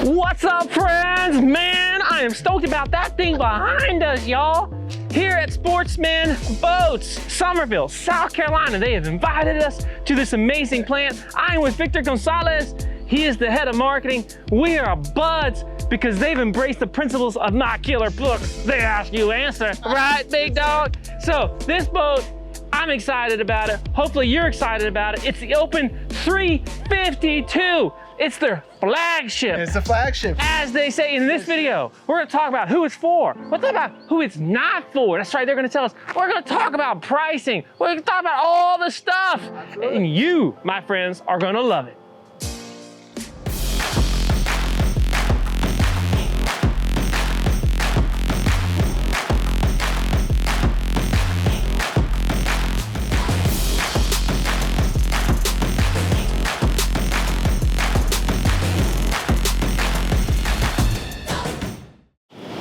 What's up, friends? Man, I am stoked about that thing behind us, y'all. Here at Sportsman Boats, Somerville, South Carolina, they have invited us to this amazing plant. I am with Victor Gonzalez. He is the head of marketing. We are buds because they've embraced the principles of not killer books. They ask, you answer, right, big dog? So this boat, I'm excited about it. Hopefully you're excited about it. It's the Open 352. It's their flagship. It's the flagship. As they say in this video, we're gonna talk about who it's for. We'll talk about who it's not for. That's right, they're gonna tell us. We're gonna talk about pricing. We're gonna talk about all the stuff. Absolutely. And you, my friends, are gonna love it.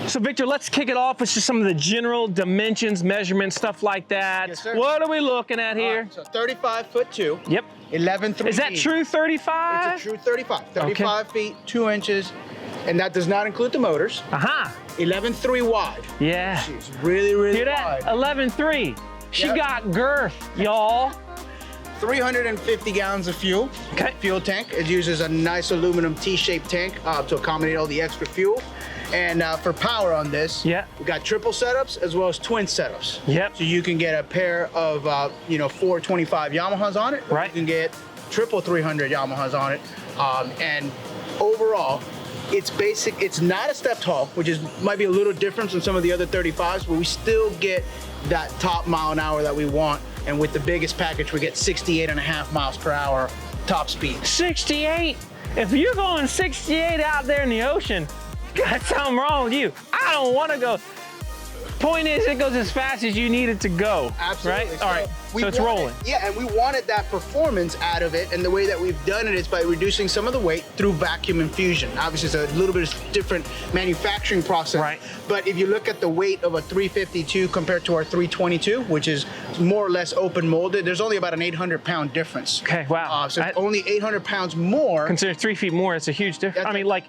So Victor, let's kick it off with just some of the general dimensions, measurements, stuff like that. Yes, sir. What are we looking at here? So 35'2". Yep. 11'3". Is that true 35? It's a true 35. 35 feet, 2 inches. And that does not include the motors. 11'3" wide. Yeah. She's really, really Hear that? wide. 11'3". She Yep. got girth, y'all. 350 gallons of fuel. Okay. Fuel tank. It uses a nice aluminum T-shaped tank to accommodate all the extra fuel. And for power on this, we got triple setups as well as twin setups. Yep. So you can get a pair of 425 Yamahas on it. Right. You can get triple 300 Yamahas on it. And overall, it's basic. It's not a stepped hull, which might be a little different from some of the other 35s, but we still get that top mile an hour that we want. And with the biggest package, we get 68.5 miles per hour top speed. 68? If you're going 68 out there in the ocean, got something wrong with you. I don't want to go. Point is, it goes as fast as you need it to go. Absolutely. Right? All right. So it's rolling. Yeah, and we wanted that performance out of it, and the way that we've done it is by reducing some of the weight through vacuum infusion. Obviously, it's a little bit different manufacturing process. Right. But if you look at the weight of a 352 compared to our 322, which is more or less open molded, there's only about an 800-pound difference. Okay, wow. So it's only 800 pounds more. Consider 3 feet more, it's a huge difference. I mean, like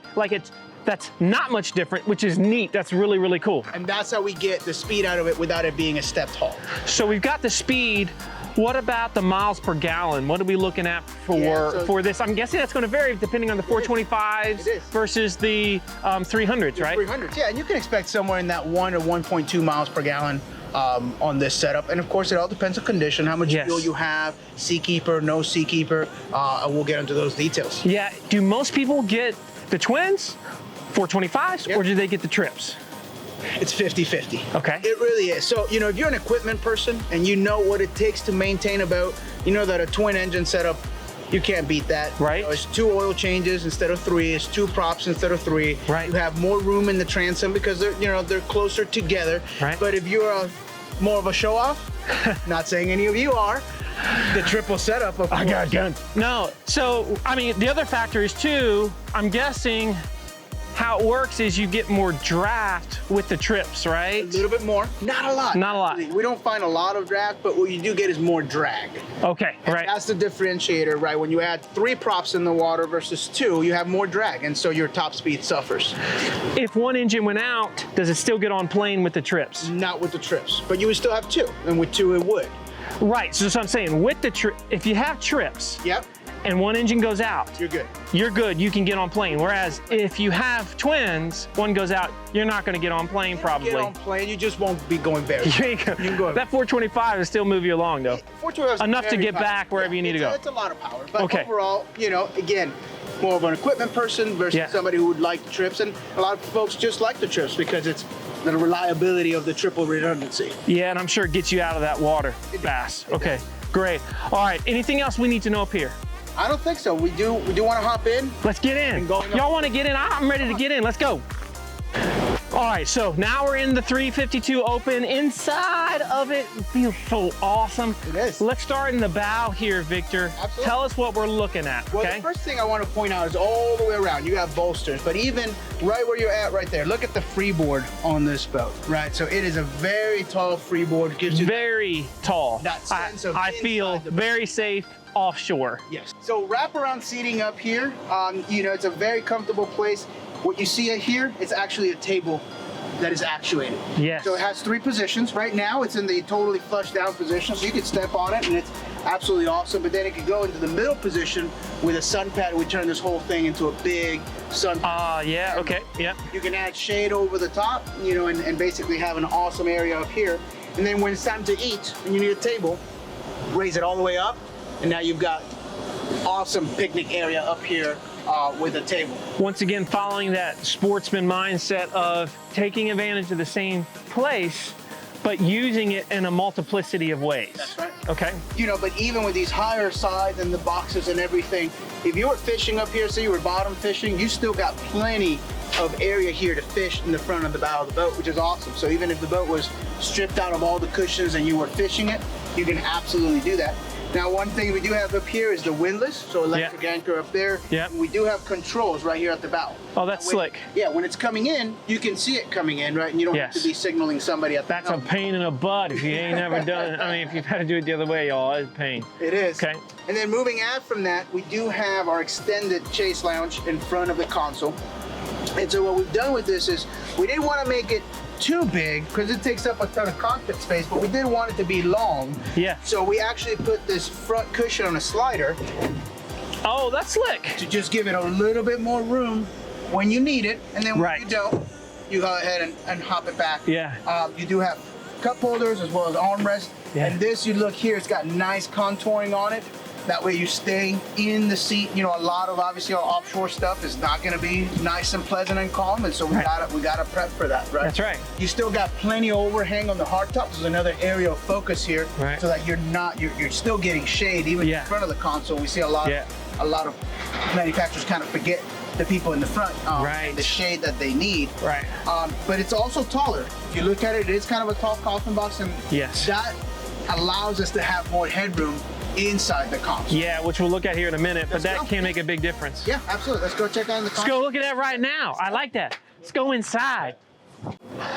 that's not much different, which is neat. That's really, really cool. And that's how we get the speed out of it without it being a stepped hull. So we've got the speed. What about the miles per gallon? What are we looking at for this? I'm guessing that's going to vary depending on the 425s versus the 300s, right? 300s, yeah. And you can expect somewhere in that 1 or 1.2 miles per gallon on this setup. And of course, it all depends on condition, how much fuel you have, Seakeeper, no Seakeeper, and we'll get into those details. Yeah. Do most people get the twins, 425s, or do they get the trips? It's 50-50. Okay. It really is. So, if you're an equipment person and you know what it takes to maintain that a twin engine setup, you can't beat that. Right. It's 2 oil changes instead of 3. It's 2 props instead of 3. Right. You have more room in the transom because they're closer together. Right. But if you're more of a show off, not saying any of you are, the triple setup, of course. I got guns. No. So, I mean, the other factor is too, I'm guessing, how it works is you get more draft with the trips, right? A little bit more, not a lot. Not a lot. We don't find a lot of draft, but what you do get is more drag. Okay, right. That's the differentiator, right? When you add 3 props in the water versus 2, you have more drag, and so your top speed suffers. If one engine went out, does it still get on plane with the trips? Not with the trips, but you would still have 2, and with 2 it would. Right, so that's what I'm saying. With the if you have trips, and one engine goes out, you're good. You're good, you can get on plane. Whereas if you have twins, one goes out, you're not gonna get on plane probably. Get on plane, you just won't be going very far. That 425 will still move you along though. 425 enough to get back wherever you need to go. It's a lot of power, but overall, again, more of an equipment person versus somebody who would like the trips, and a lot of folks just like the trips because it's the reliability of the triple redundancy. Yeah, and I'm sure it gets you out of that water fast. Okay, great. All right, anything else we need to know up here? I don't think so. We do want to hop in. Let's get in. Y'all want to get in? I'm ready to get in. Let's go. All right, so now we're in the 352 Open. Inside of it feels so awesome. It is. Let's start in the bow here, Victor. Absolutely. Tell us what we're looking at, Well, the first thing I want to point out is all the way around, you have bolsters, but even right where you're at right there, look at the freeboard on this boat, right? So it is a very tall freeboard. Gives you very tall. That sense of I feel very safe offshore. Yes. So wraparound seating up here, it's a very comfortable place. what you see here is actually a table that is actuated. Yes. So it has 3 positions. Right now it's in the totally flush down position, so you can step on it and it's absolutely awesome. But then it could go into the middle position with a sun pad. We turn this whole thing into a big sun pad. Yeah, okay, yeah. You can add shade over the top, you know, and basically have an awesome area up here. And then when it's time to eat and you need a table, raise it all the way up, and now you've got awesome picnic area up here with a table. Once again, following that sportsman mindset of taking advantage of the same place, but using it in a multiplicity of ways. That's right. Okay. You know, but even with these higher sides and the boxes and everything, if you were fishing up here, say you were bottom fishing, you still got plenty of area here to fish in the front of the bow of the boat, which is awesome. So even if the boat was stripped out of all the cushions and you were fishing it, you can absolutely do that. Now, one thing we do have up here is the windlass, so electric anchor up there. Yeah. We do have controls right here at the bow. Oh, that's slick. Yeah, when it's coming in, you can see it coming in, right? And you don't have to be signaling somebody at the That's a pain in the butt if you ain't never done it. I mean, if you've had to do it the other way, y'all, it's a pain. It is. Okay. And then moving out from that, we do have our extended chase lounge in front of the console. And so what we've done with this is we didn't want to make it too big because it takes up a ton of cockpit space, but we did want it to be long. Yeah. So we actually put this front cushion on a slider. Oh, that's slick. To just give it a little bit more room when you need it, and then when you don't, you go ahead and hop it back. Yeah. You do have cup holders as well as armrests. Yeah. And this, you look here, it's got nice contouring on it. That way you stay in the seat. You know, a lot of obviously our offshore stuff is not going to be nice and pleasant and calm, and so we gotta prep for that, right? That's right. You still got plenty of overhang on the hardtop. This is another area of focus here, so that you're still getting shade even in front of the console. We see a lot of manufacturers kind of forget the people in the front, the shade that they need. Right. But it's also taller. If you look at it, it is kind of a tall coffin box, and that allows us to have more headroom inside the console. Yeah, which we'll look at here in a minute, but that can make a big difference. Yeah, absolutely. Let's go check out the console. Let's go look at that right now. I like that. Let's go inside.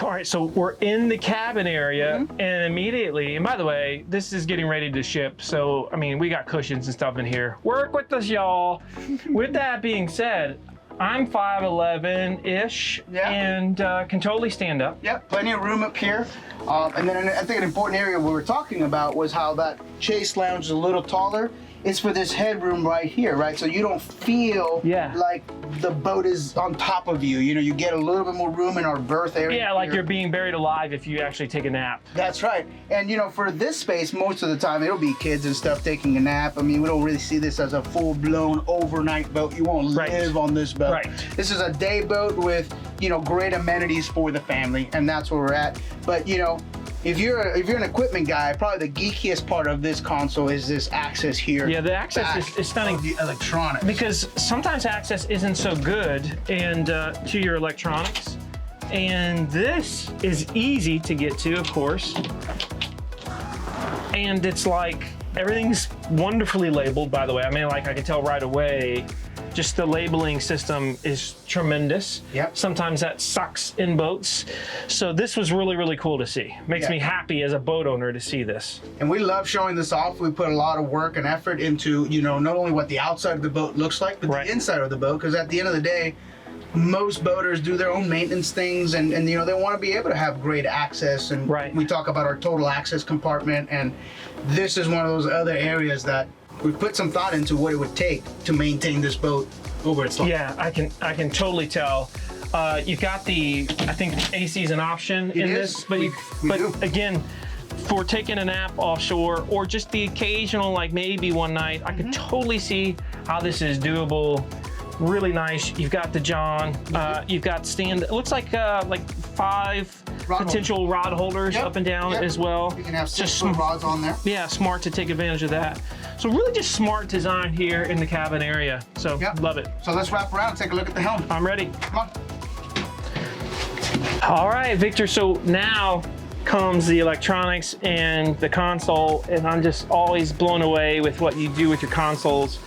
All right, so we're in the cabin area, and immediately, and by the way, this is getting ready to ship, so, I mean, we got cushions and stuff in here. Work with us, y'all. With that being said, I'm 5'11"-ish and can totally stand up. Yep, plenty of room up here. And then I think an important area we were talking about was how that chase lounge is a little taller. It's for this headroom right here, right? So you don't feel like the boat is on top of you. You know, you get a little bit more room in our berth area. Yeah, like you're being buried alive if you actually take a nap. That's right. And you know, for this space, most of the time it'll be kids and stuff taking a nap. I mean, we don't really see this as a full-blown overnight boat. You won't live on this boat. Right. This is a day boat with, you know, great amenities for the family, and that's where we're at. But you know, if you're an equipment guy, probably the geekiest part of this console is this access here. Yeah, the access is stunning. The electronics. Because sometimes access isn't so good and to your electronics. And this is easy to get to, of course. And it's like, everything's wonderfully labeled, by the way. I mean, like I can tell right away, just the labeling system is tremendous. Yep. Sometimes that sucks in boats. So this was really, really cool to see. Makes me happy as a boat owner to see this. And we love showing this off. We put a lot of work and effort into, you know, not only what the outside of the boat looks like, but the inside of the boat. Because at the end of the day, most boaters do their own maintenance things, and you know, they want to be able to have great access. And we talk about our total access compartment, and this is one of those other areas that we've put some thought into what it would take to maintain this boat over its life. Yeah, I can totally tell. You've got the, I think AC is an option in this, but again, for taking a nap offshore or just the occasional, like maybe one night, I could totally see how this is doable. Really nice. You've got the John. You've got stand. It looks like 5 potential rod holders up and down as well. You can have 6-foot rods on there. Yeah, smart to take advantage of that. So really just smart design here in the cabin area. So love it. So let's wrap around and take a look at the helm. I'm ready. Come on. All right, Victor. So now comes the electronics and the console, and I'm just always blown away with what you do with your consoles.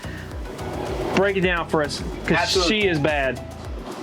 Break it down for us, because she is bad.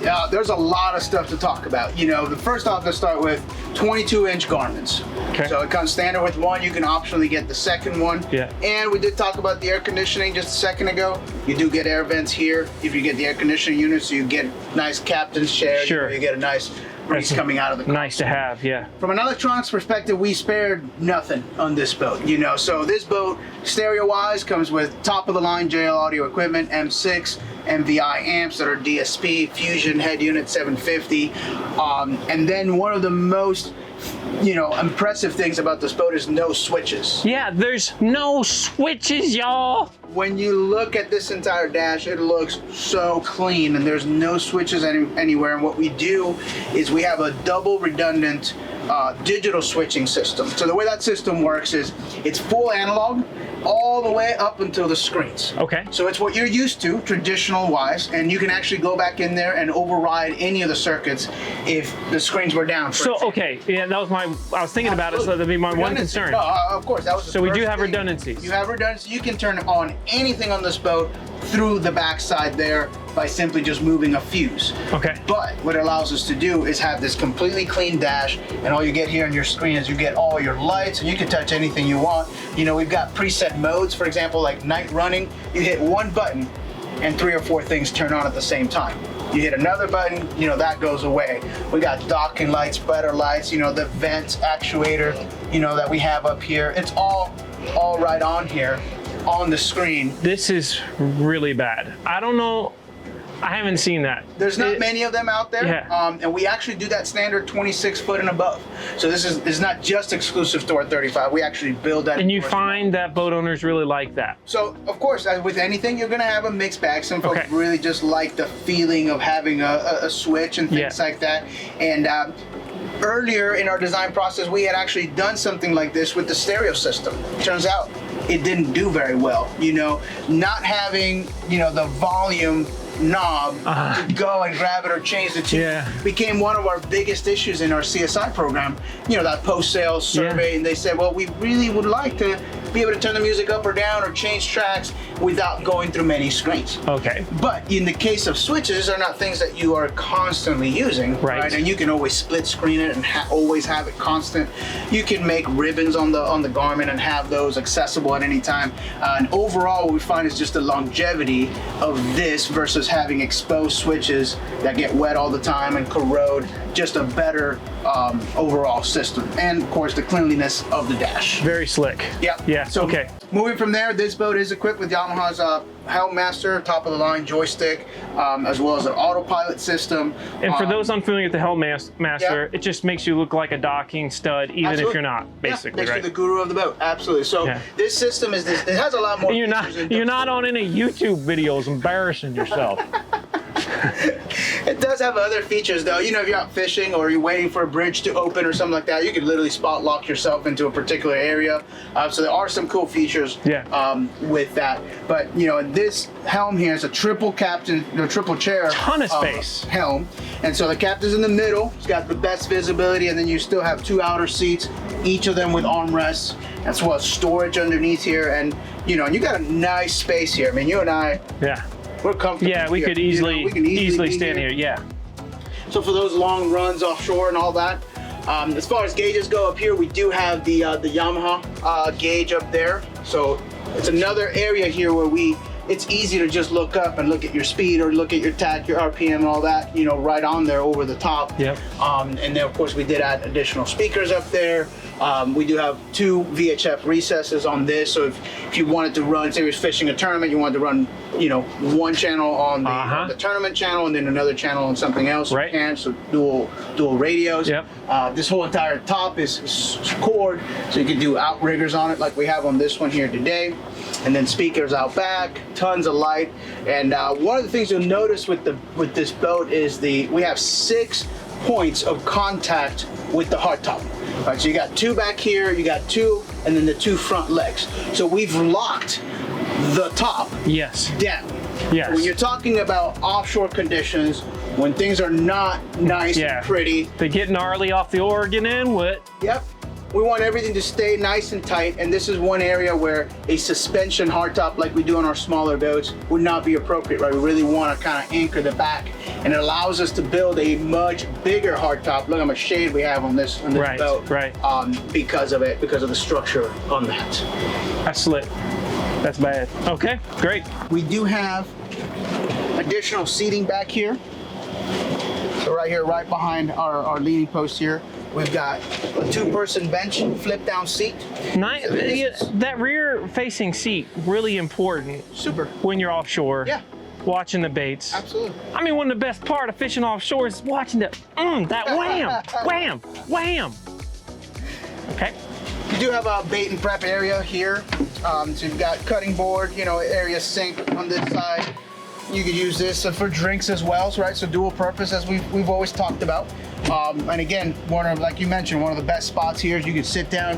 Yeah, there's a lot of stuff to talk about. You know, the first off, let's start with 22-inch Garmins. Okay. So it comes standard with one. You can optionally get the second one. Yeah. And we did talk about the air conditioning just a second ago. You do get air vents here if you get the air conditioning unit, so you get nice captain's chair. Sure. You get a nice breeze That's coming out of the car. Nice to have, yeah. From an electronics perspective, we spared nothing on this boat, you know. So this boat, stereo-wise, comes with top-of-the-line JL audio equipment, M6, MVI amps that are DSP, Fusion head unit 750. And then one of the most, you know, impressive things about this boat is no switches. Yeah, there's no switches, y'all. When you look at this entire dash, it looks so clean, and there's no switches anywhere. And what we do is we have a double redundant digital switching system. So the way that system works is it's full analog all the way up until the screens. Okay. So it's what you're used to, traditional wise, and you can actually go back in there and override any of the circuits if the screens were down. So, okay, yeah, that was I was thinking about it, so that'd be my one concern. No, of course, that was the So we do first have thing. redundancies. You have redundancy. You can turn on anything on this boat through the backside there by simply just moving a fuse. Okay. But what it allows us to do is have this completely clean dash, and all you get here on your screen is you get all your lights, and you can touch anything you want. You know, we've got preset modes, for example, like night running. You hit one button, and 3 or 4 things turn on at the same time. You hit another button, you know, that goes away. We got docking lights, spreader lights, you know, the vent actuator, you know, that we have up here. It's all right on here on the screen. This is really bad. I don't know. I haven't seen that. There's not many of them out there, Yeah. and we actually do that standard 26 foot and above. So this is not just exclusive to our 35. We actually build that. And you for us. find that boat owners really like that. So of course, as with anything, you're gonna have a mixed bag. Some folks Okay. really just like the feeling of having a switch and things Yeah. like that. And earlier in our design process, we had actually done something like this with the stereo system. Turns out it didn't do very well. You know, not having, you know, the volume knob to go and grab it or change the tune became one of our biggest issues in our CSI program. You know, that post-sales survey, and they said, well, we really would like to be able to turn the music up or down or change tracks without going through many screens. Okay. But in the case of switches, they're not things that you are constantly using, Right. And you can always split screen it and always have it constant. You can make ribbons on the Garmin and have those accessible at any time. And overall, what we find is just the longevity of this versus having exposed switches that get wet all the time and corrode. Just a better overall system, and of course the cleanliness of the dash. Very slick. Yep. Yeah. So okay. moving from there, this boat is equipped with Yamaha's Helm Master, top of the line joystick, as well as an autopilot system. And for those unfamiliar with the Helm Master, it just makes you look like a docking stud, even Absolutely. if you're not, basically, makes you right? the guru of the boat. Absolutely. So this system is this. It has a lot more. And you're not. features in You're not on any YouTube videos embarrassing yourself. It does have other features though. You know, if you're out fishing or you're waiting for a bridge to open or something like that, you can literally spot lock yourself into a particular area. So there are some cool features with that. But you know, this helm here is a triple captain, triple chair. Ton of space. Helm. And so the captain's in the middle. It's got the best visibility, and then you still have 2 outer seats, each of them with armrests, as well as storage underneath here. And you know, and you got a nice space here. I mean, you and I. Yeah. We're comfortable. Yeah, we here. could easily, You know, we can easily be stand here. Yeah. So for those long runs offshore and all that, as far as gauges go up here, we do have the Yamaha gauge up there. So it's another area here where it's easy to just look up and look at your speed or look at your tack, your RPM and all that, you know, right on there over the top. Yep. And then of course we did add additional speakers up there. We do have 2 VHF recesses on this, so if you wanted to run, say you was fishing a tournament, you wanted to run, you know, one channel on the tournament channel and then another channel on something else, right? You can, so dual radios. Yep. This whole entire top is cord, so you can do outriggers on it like we have on this one here today. And then speakers out back, tons of light. And one of the things you'll notice with this boat is we have 6 points of contact with the hardtop. All right, so you got 2 back here, you got 2, and then the 2 front legs. So we've locked the top down. Yes. When you're talking about offshore conditions, when things are not nice and pretty. They get gnarly off the Oregon end. What? Yep. we want everything to stay nice and tight, and this is one area where a suspension hardtop like we do on our smaller boats would not be appropriate, right? We really want to kind of anchor the back, and it allows us to build a much bigger hardtop. Look how much shade we have on this boat, because of it, because of the structure on that. That's slick. That's bad. Okay, great. We do have additional seating back here. So right here, right behind our leaning post here, we've got a 2-person bench, flip down seat. Nice. That rear facing seat, really important. Super. When you're offshore. Yeah. Watching the baits. Absolutely. I mean, one of the best part of fishing offshore is watching that wham, wham, wham. Okay. You do have a bait and prep area here. So you've got cutting board, area sink on this side. You could use this for drinks as well, right? So dual purpose, as we've always talked about. And again, like you mentioned, one of the best spots here is you can sit down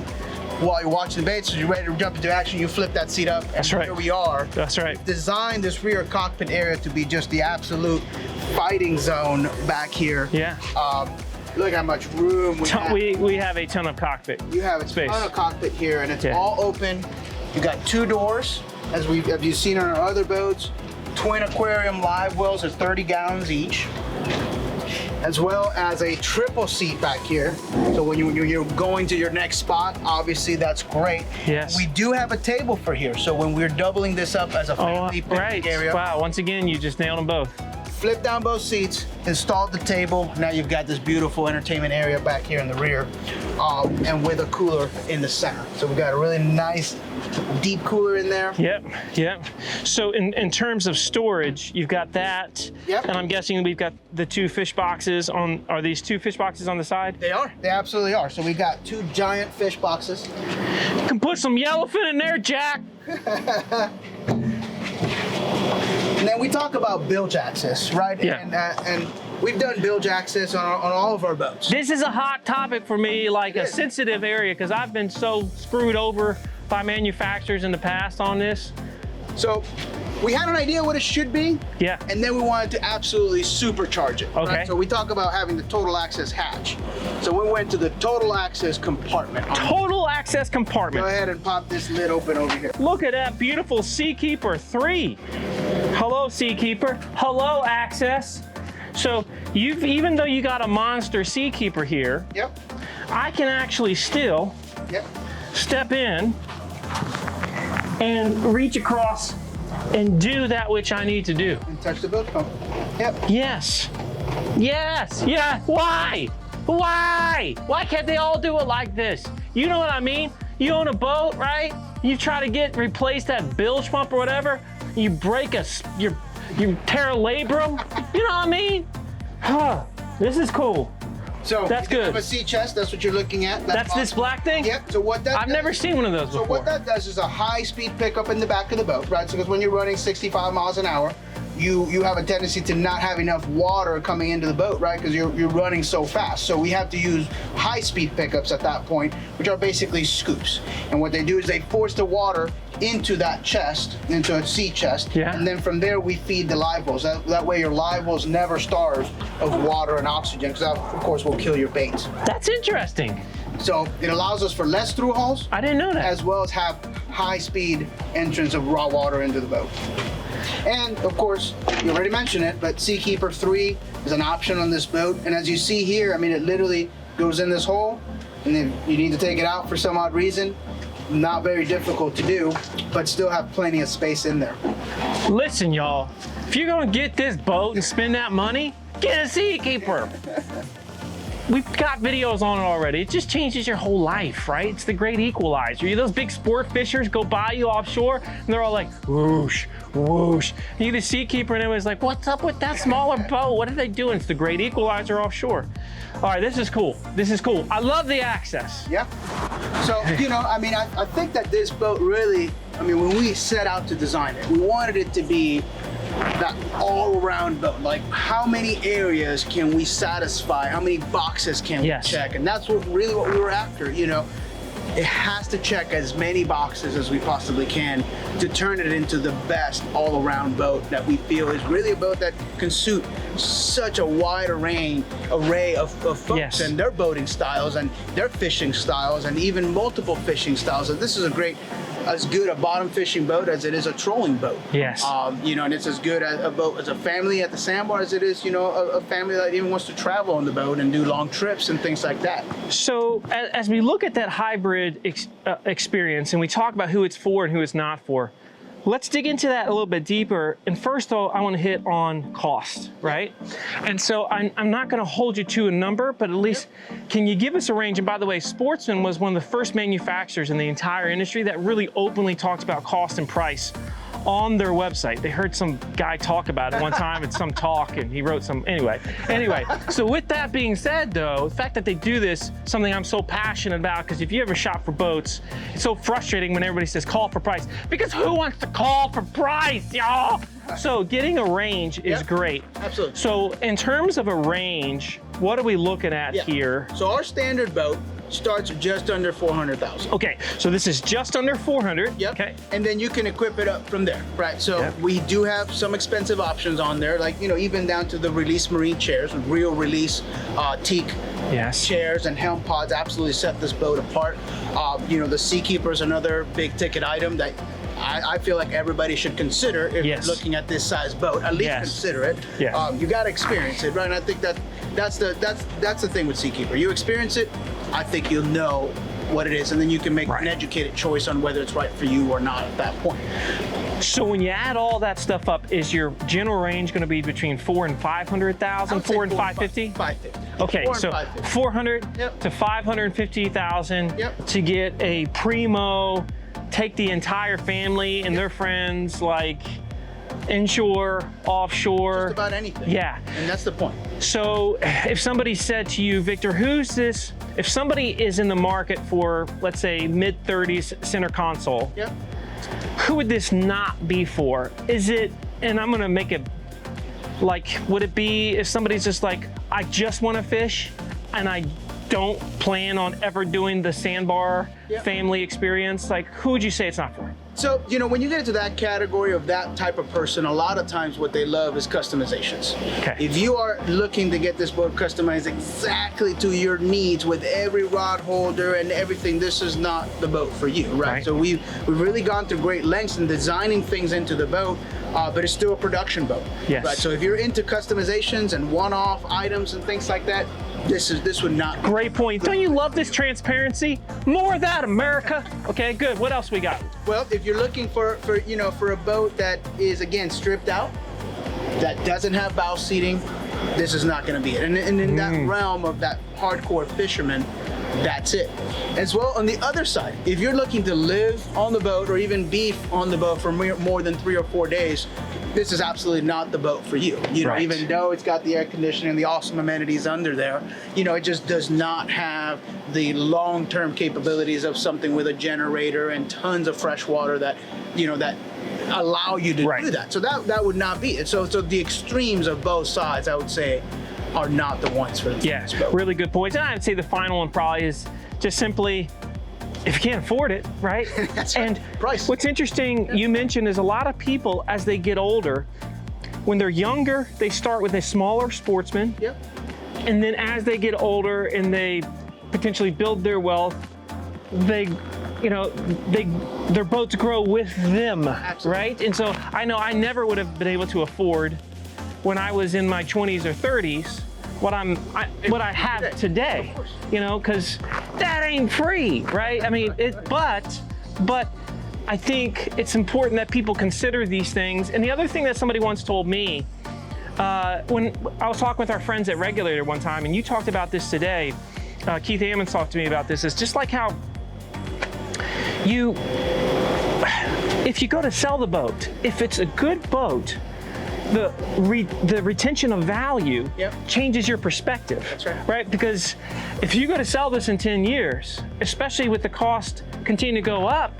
while you're watching the baits. So you're ready to jump into action, you flip that seat up. That's right. Here we are. That's right. Designed this rear cockpit area to be just the absolute fighting zone back here. Yeah. Look how much room we have. We have a ton of cockpit. You have a space. ton of cockpit here, and it's all open. You got 2 doors, as you've seen on our other boats. Twin aquarium live wells are 30 gallons each, as well as a triple seat back here. So when you're going to your next spot, obviously that's great. Yes. We do have a table for here, so when we're doubling this up as a family picnic area. Wow, once again, you just nailed them both. Flip down both seats, installed the table. Now you've got this beautiful entertainment area back here in the rear, and with a cooler in the center. So we've got a really nice deep cooler in there. Yep. So in terms of storage, you've got that. Yep. And I'm guessing we've got the 2 fish boxes on, are these 2 fish boxes on the side? They are, they absolutely are. So we've got 2 giant fish boxes. You can put some yellowfin in there, Jack. And then we talk about bilge access, right? Yeah. And we've done bilge access on all of our boats. This is a hot topic for me, like a sensitive area, because I've been so screwed over by manufacturers in the past on this. So we had an idea what it should be. Yeah. And then we wanted to absolutely supercharge it. Okay. Right? So we talk about having the total access hatch. So we went to the total access compartment. Total access compartment. Go ahead and pop this lid open over here. Look at that beautiful Seakeeper 3. Hello, Seakeeper. Hello, access. So even though you got a monster Seakeeper here, Yep. I can actually still step in and reach across and do that which I need to do. And touch the bilge pump. Yep. Yes. Yeah. Why? Why can't they all do it like this? You know what I mean? You own a boat, right? You try to replace that bilge pump or whatever. You break you tear a labrum. You know what I mean? This is cool. So that's you good. have a sea chest. That's what you're looking at. That's this black thing? Yep. So what that I've never seen one of those before. So what that does is a high-speed pickup in the back of the boat, right? So because when you're running 65 miles an hour, you have a tendency to not have enough water coming into the boat, right? Because you're running so fast. So we have to use high-speed pickups at that point, which are basically scoops. And what they do is they force the water into that chest, into a sea chest, and then from there we feed the live wells. That way your live wells never starve of water and oxygen, because that of course will kill your bait. That's interesting. So it allows us for less through hauls. I didn't know that. As well as have high-speed entrance of raw water into the boat. And of course, you already mentioned it, but Seakeeper 3 is an option on this boat. And as you see here, I mean, it literally goes in this hole, and then you need to take it out for some odd reason. Not very difficult to do, but still have plenty of space in there. Listen, y'all, if you're gonna get this boat and spend that money, get a Seakeeper. We've got videos on it already. It just changes your whole life, right? It's the great equalizer. Those big sport fishers go by you offshore, and they're all like, whoosh, whoosh. You get a Seakeeper, and everyone's like, what's up with that smaller boat? What are they doing? It's the great equalizer offshore. All right, this is cool. This is cool. I love the access. Yeah. So, I mean, I think that this boat really, when we set out to design it, we wanted it to be that all-around boat. Like, how many areas can we satisfy? How many boxes can we check? And that's what we were after, it has to check as many boxes as we possibly can to turn it into the best all-around boat that we feel is really a boat that can suit such a wide array of folks Yes. and their boating styles and their fishing styles and even multiple fishing styles. And this is as good a bottom fishing boat as it is a trolling boat. Yes. You know, and it's as good a boat as a family at the sandbar as it is, you know, a family that even wants to travel on the boat and do long trips and things like that. So as we look at that hybrid experience and we talk about who it's for and who it's not for, let's dig into that a little bit deeper. And first, though, I want to hit on cost, right? And so I'm not going to hold you to a number, but at least can you give us a range? And by the way, Sportsman was one of the first manufacturers in the entire industry that really openly talked about cost and price on their website. They heard some guy talk about it one time at some talk, and he wrote some, anyway. So with that being said, though, the fact that they do this, something I'm so passionate about, because if you ever shop for boats, it's so frustrating when everybody says call for price, because who wants to call for price, y'all? So getting a range is great. Absolutely. So in terms of a range, what are we looking at here? So our standard boat starts just under 400,000. Okay, so this is just under 400. Yep. Okay. And then you can equip it up from there, right? So we do have some expensive options on there, like, you know, even down to the release marine chairs, real release teak chairs and helm pods absolutely set this boat apart. You know, the Seakeeper is another big ticket item that I feel like everybody should consider if you're looking at this size boat. At least consider it. You got to experience it, right? And I think that's the thing with Seakeeper. You experience it, I think you'll know what it is, and then you can make an educated choice on whether it's right for you or not at that point. So when you add all that stuff up, is your general range going to be between 400,000 and 500,000, 400 and 550? 550. Okay, so 400 to 550,000 to get a primo, take the entire family and their friends, like inshore, offshore. Just about anything. Yeah. And that's the point. So if somebody said to you, Victor, who's this? If somebody is in the market for, let's say, mid-30s center console, who would this not be for? Is it, and I'm gonna make it, like, would it be if somebody's just like, I just wanna fish and I don't plan on ever doing the sandbar family experience? Like, who would you say it's not for? So, you know, when you get into that category of that type of person, a lot of times what they love is customizations. Okay. If you are looking to get this boat customized exactly to your needs with every rod holder and everything, this is not the boat for you, right? So we've really gone through great lengths in designing things into the boat, but it's still a production boat. Yes. Right? So if you're into customizations and one-off items and things like that, this would not be. Great point. Don't you love this transparency? More of that, America. Okay, good. What else we got? Well, if you're looking for a boat that is, again, stripped out, that doesn't have bow seating, this is not going to be it. And in that realm of that hardcore fisherman, that's it. As well, on the other side, if you're looking to live on the boat or even be on the boat for more than 3 or 4 days, this is absolutely not the boat for you. You know, even though it's got the air conditioning and the awesome amenities under there, you know, it just does not have the long-term capabilities of something with a generator and tons of fresh water that, you know, that allow you to do that. So that would not be it. So the extremes of both sides, I would say, are not the ones for this boat. Really good points. And I'd say the final one probably is just simply, if you can't afford it, right? That's and price. What's interesting, you mentioned, is a lot of people, as they get older, when they're younger, they start with a smaller Sportsman. And then as they get older and they potentially build their wealth, their boats grow with them, right? And so I know I never would have been able to afford, when I was in my 20s or 30s, what I have today, you know, because that ain't free, right? I mean, but I think it's important that people consider these things. And the other thing that somebody once told me, when I was talking with our friends at Regulator one time, and you talked about this today, Keith Ammons talked to me about this, is just like how if you go to sell the boat, if it's a good boat, the retention of value changes your perspective. That's right. Right? Because if you go to sell this in 10 years, especially with the cost continue to go up,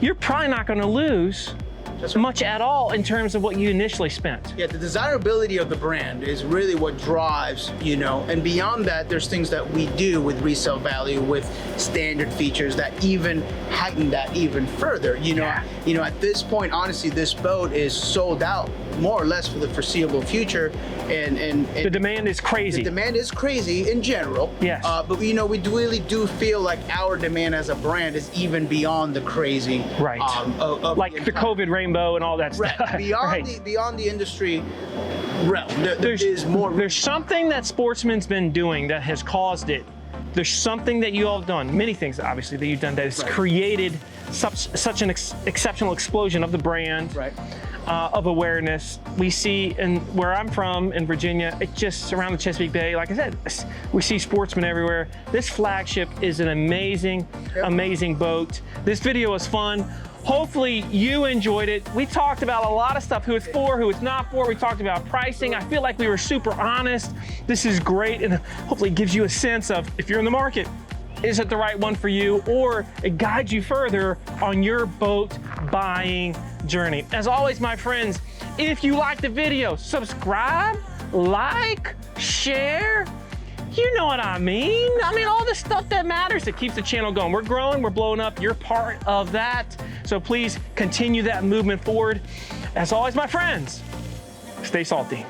you're probably not going to lose That's right. much at all in terms of what you initially spent. Yeah, the desirability of the brand is really what drives, you know, and beyond that, there's things that we do with resale value, with standard features that even heighten that even further. You know, at this point, honestly, this boat is sold out more or less for the foreseeable future, and The demand is crazy. the demand is crazy in general. Yes. But you know, we really do feel like our demand as a brand is even beyond the crazy. Right. Of Like the COVID rainbow and all that Right. stuff. Beyond the industry realm, there is more. There's something that Sportsman's been doing that has caused it. There's something that you all have done, many things obviously that you've done that has created such an exceptional explosion of the brand, Right. Of awareness. We see, and where I'm from in Virginia, it just around the Chesapeake Bay, like I said, we see Sportsman everywhere. This flagship is an amazing, amazing boat. This video was fun. Hopefully you enjoyed it. We talked about a lot of stuff, who it's for, who it's not for. We talked about pricing. I feel like we were super honest. This is great, and hopefully it gives you a sense of, if you're in the market, is it the right one for you, or it guides you further on your boat buying journey. As always, my friends, if you like the video, subscribe, like, share. You know what I mean. I mean, all the stuff that matters that keeps the channel going. We're growing, we're blowing up. You're part of that. So please continue that movement forward. As always, my friends, stay salty.